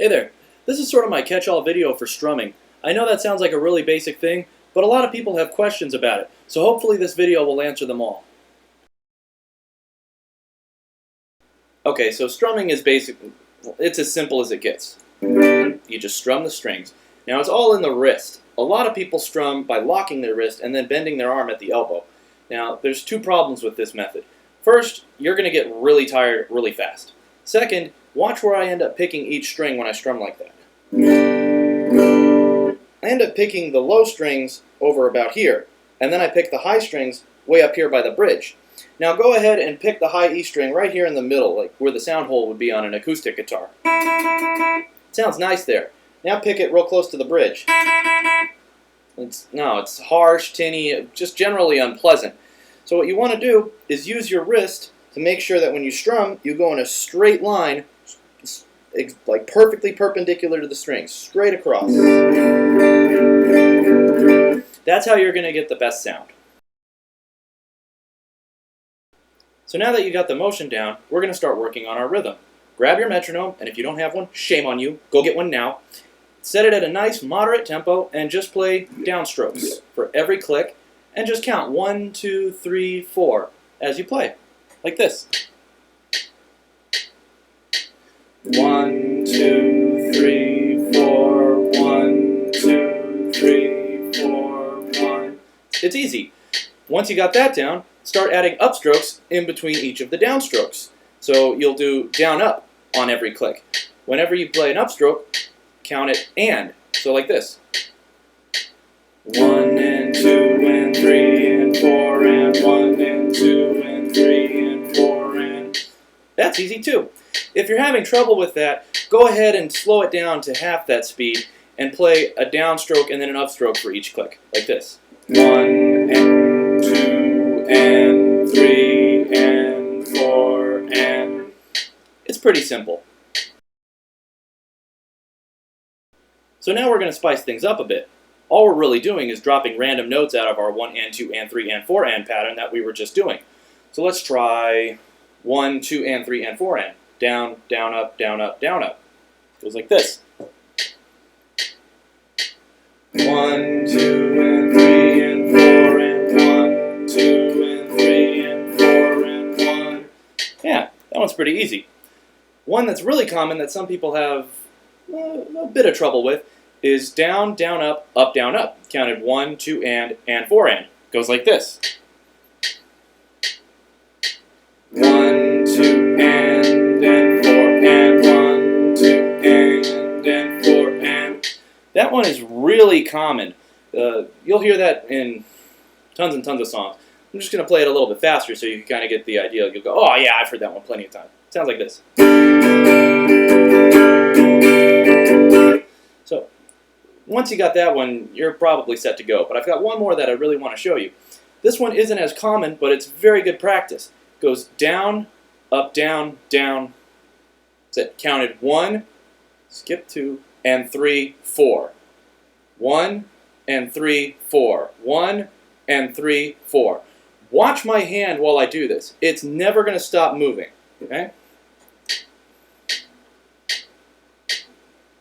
Hey there, this is sort of my catch-all video for strumming. I know that sounds like a really basic thing, but a lot of people have questions about it, so hopefully this video will answer them all. Okay, so strumming is basically, it's as simple as it gets. You just strum the strings. Now it's all in the wrist. A lot of people strum by locking their wrist and then bending their arm at the elbow. Now there's two problems with this method. First, you're going to get really tired really fast. Second, watch where I end up picking each string when I strum like that. I end up picking the low strings over about here, and then I pick the high strings way up here by the bridge. Now go ahead and pick the high E string right here in the middle, like where the sound hole would be on an acoustic guitar. It sounds nice there. Now pick it real close to the bridge. It's harsh, tinny, just generally unpleasant. So what you want to do is use your wrist to make sure that when you strum, you go in a straight line, like perfectly perpendicular to the strings, straight across. That's how you're going to get the best sound. So now that you got the motion down, we're going to start working on our rhythm. Grab your metronome, and if you don't have one, shame on you, go get one now. Set it at a nice moderate tempo and just play downstrokes for every click, and just count 1, 2, 3, 4 as you play, like this. 1, 2, 3, 4, 1, 2, 3, 4, 1. It's easy. Once you got that down, start adding upstrokes in between each of the downstrokes. So you'll do down up on every click. Whenever you play an upstroke, count it and. So like this. 1 and 2 and 3 and 4 and 1 and 2 and 3 and 4 and... That's easy too. If you're having trouble with that, go ahead and slow it down to half that speed and play a downstroke and then an upstroke for each click, like this. 1 and 2 and 3 and 4 and... It's pretty simple. So now we're going to spice things up a bit. All we're really doing is dropping random notes out of our 1 and 2 and 3 and 4 and pattern that we were just doing. So let's try 1, 2 and 3 and 4 and. Down, down, up, down, up, down, up. Goes like this. 1, 2 and 3 and 4 and 1, 2 and 3 and 4 and 1. Yeah, that one's pretty easy. One that's really common that some people have a bit of trouble with is down, down, up, down, up. Counted 1, 2 and 4 and. Goes like this. 1, 2 and 4 and 1, 2 and 4 and. That one is really common. You'll hear that in tons and tons of songs. I'm just going to play it a little bit faster so you can kind of get the idea. You'll go, oh yeah, I've heard that one plenty of times. It sounds like this. So once you got that one, you're probably set to go. But I've got one more that I really want to show you. This one isn't as common, but it's very good practice. It goes down, up, down, down. That's it. Counted 1, skip 2, and 3, 4. 1 and 3, 4. 1 and 3, 4. Watch my hand while I do this. It's never going to stop moving. Okay?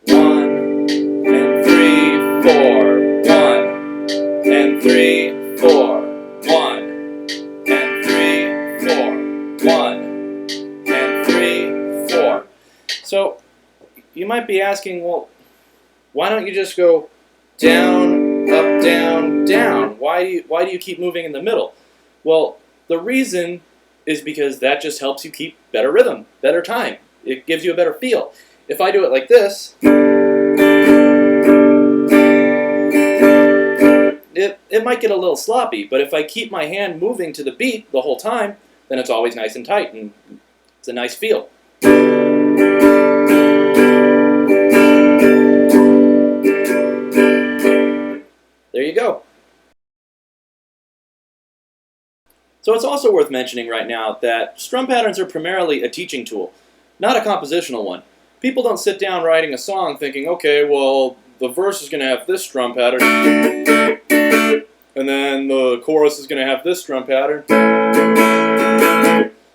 1 and 3, 4. 1 and 3, 4. 1 and 3, 4. 1 and 3, 4. So you might be asking, well, why don't you just go down, up, down, down? Why do you keep moving in the middle? Well, the reason is because that just helps you keep better rhythm, better time. It gives you a better feel. If I do it like this, it might get a little sloppy, but if I keep my hand moving to the beat the whole time, then it's always nice and tight, and it's a nice feel. There you go. So it's also worth mentioning right now that strum patterns are primarily a teaching tool, not a compositional one. People don't sit down writing a song thinking, okay, well, the verse is going to have this strum pattern, and then the chorus is going to have this strum pattern.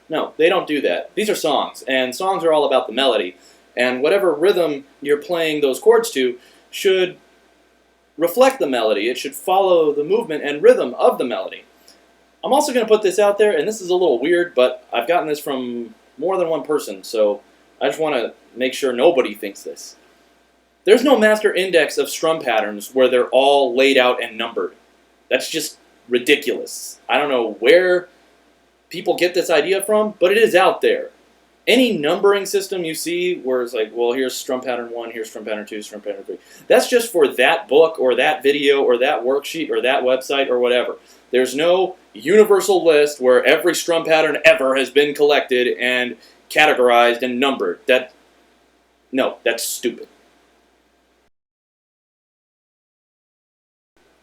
No, they don't do that. These are songs, and songs are all about the melody. And whatever rhythm you're playing those chords to should reflect the melody. It should follow the movement and rhythm of the melody. I'm also going to put this out there, and this is a little weird, but I've gotten this from more than one person, so I just want to make sure nobody thinks this. There's no master index of strum patterns where they're all laid out and numbered. That's just ridiculous. I don't know where people get this idea from, but it is out there. Any numbering system you see where it's like, well, here's strum pattern 1, here's strum pattern 2, strum pattern 3. That's just for that book or that video or that worksheet or that website or whatever. There's no universal list where every strum pattern ever has been collected and categorized and numbered. No, that's stupid.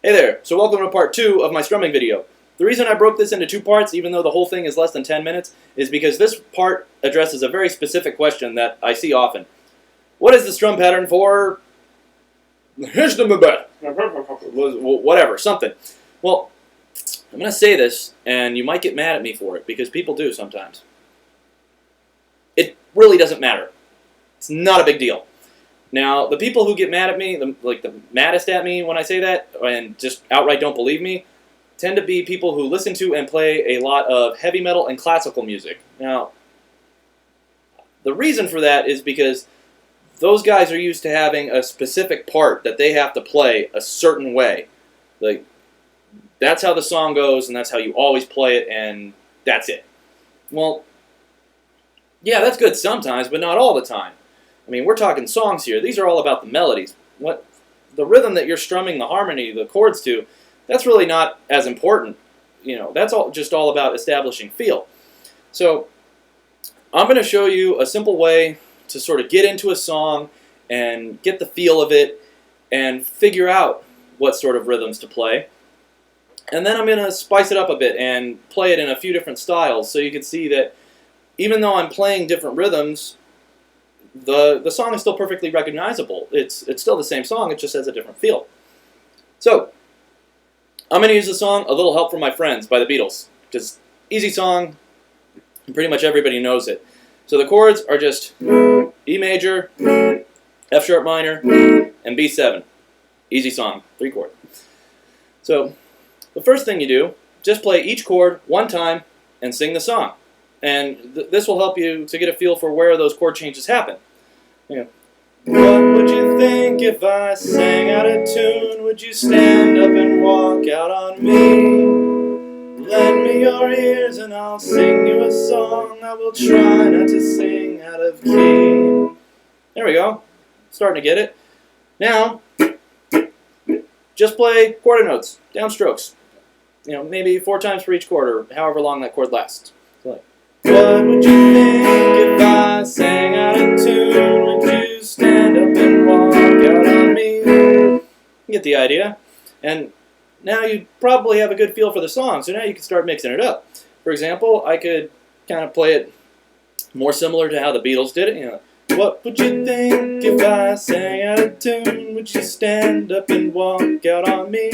Hey there, so welcome to part 2 of my strumming video. The reason I broke this into 2 parts, even though the whole thing is less than 10 minutes, is because this part addresses a very specific question that I see often. What is the strum pattern for... whatever, something. Well, I'm going to say this, and you might get mad at me for it, because people do sometimes. It really doesn't matter. It's not a big deal. Now, the people who get mad at me, the maddest at me when I say that, and just outright don't believe me, tend to be people who listen to and play a lot of heavy metal and classical music. Now, the reason for that is because those guys are used to having a specific part that they have to play a certain way. Like, that's how the song goes, and that's how you always play it, and that's it. Well, yeah, that's good sometimes, but not all the time. I mean, we're talking songs here. These are all about the melodies. The rhythm that you're strumming the harmony, the chords to, that's really not as important. You know, that's just all about establishing feel. So, I'm going to show you a simple way to sort of get into a song and get the feel of it and figure out what sort of rhythms to play. And then I'm going to spice it up a bit and play it in a few different styles so you can see that even though I'm playing different rhythms, the song is still perfectly recognizable. It's still the same song, it just has a different feel. So, I'm going to use the song A Little Help from My Friends by the Beatles. Just easy song, and pretty much everybody knows it. So the chords are just E major, F sharp minor, and B7. Easy song, 3 chord. So, the first thing you do, just play each chord one time and sing the song. And this will help you to get a feel for where those chord changes happen. You know, what would you think if I sang out of tune? Would you stand up and walk out on me? Lend me your ears and I'll sing you a song. I will try not to sing out of key. There we go. Starting to get it. Now, just play quarter notes, downstrokes. You know, maybe 4 times for each chord, or however long that chord lasts. So like, what would you think if I sang out of tune? Would you stand up and walk out on me? You get the idea. And now you probably have a good feel for the song, so now you can start mixing it up. For example, I could kind of play it more similar to how the Beatles did it. You know, what would you think if I sang out of tune? Would you stand up and walk out on me?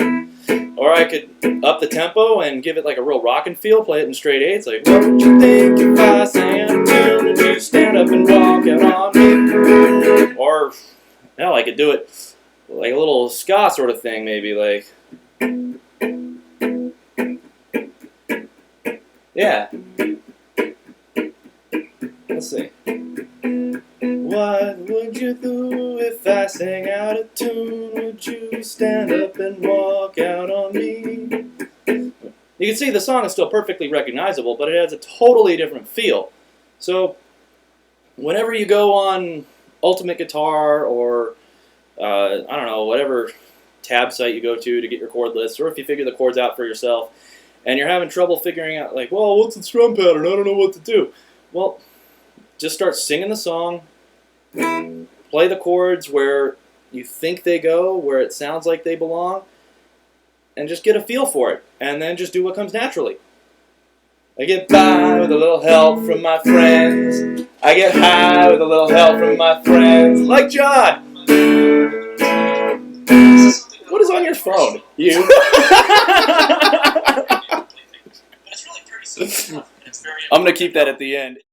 Or I could up the tempo and give it like a real rockin' feel, play it in straight 8s, like, what would you think if I sang out of tune? Would you stand up and walk out on me? Or, hell, I could do it like a little ska sort of thing, maybe, like, yeah. Let's see. What would you do if I sang out of tune? Would you stand up and walk out on me? You can see the song is still perfectly recognizable, but it has a totally different feel. So, whenever you go on Ultimate Guitar or, I don't know, whatever tab site you go to get your chord list, or if you figure the chords out for yourself, and you're having trouble figuring out, like, well, what's the strum pattern? I don't know what to do. Well, just start singing the song, play the chords where you think they go, where it sounds like they belong, and just get a feel for it, and then just do what comes naturally. I get by with a little help from my friends. I get high with a little help from my friends. Like John! What is on your phone? You? I'm going to keep that at the end.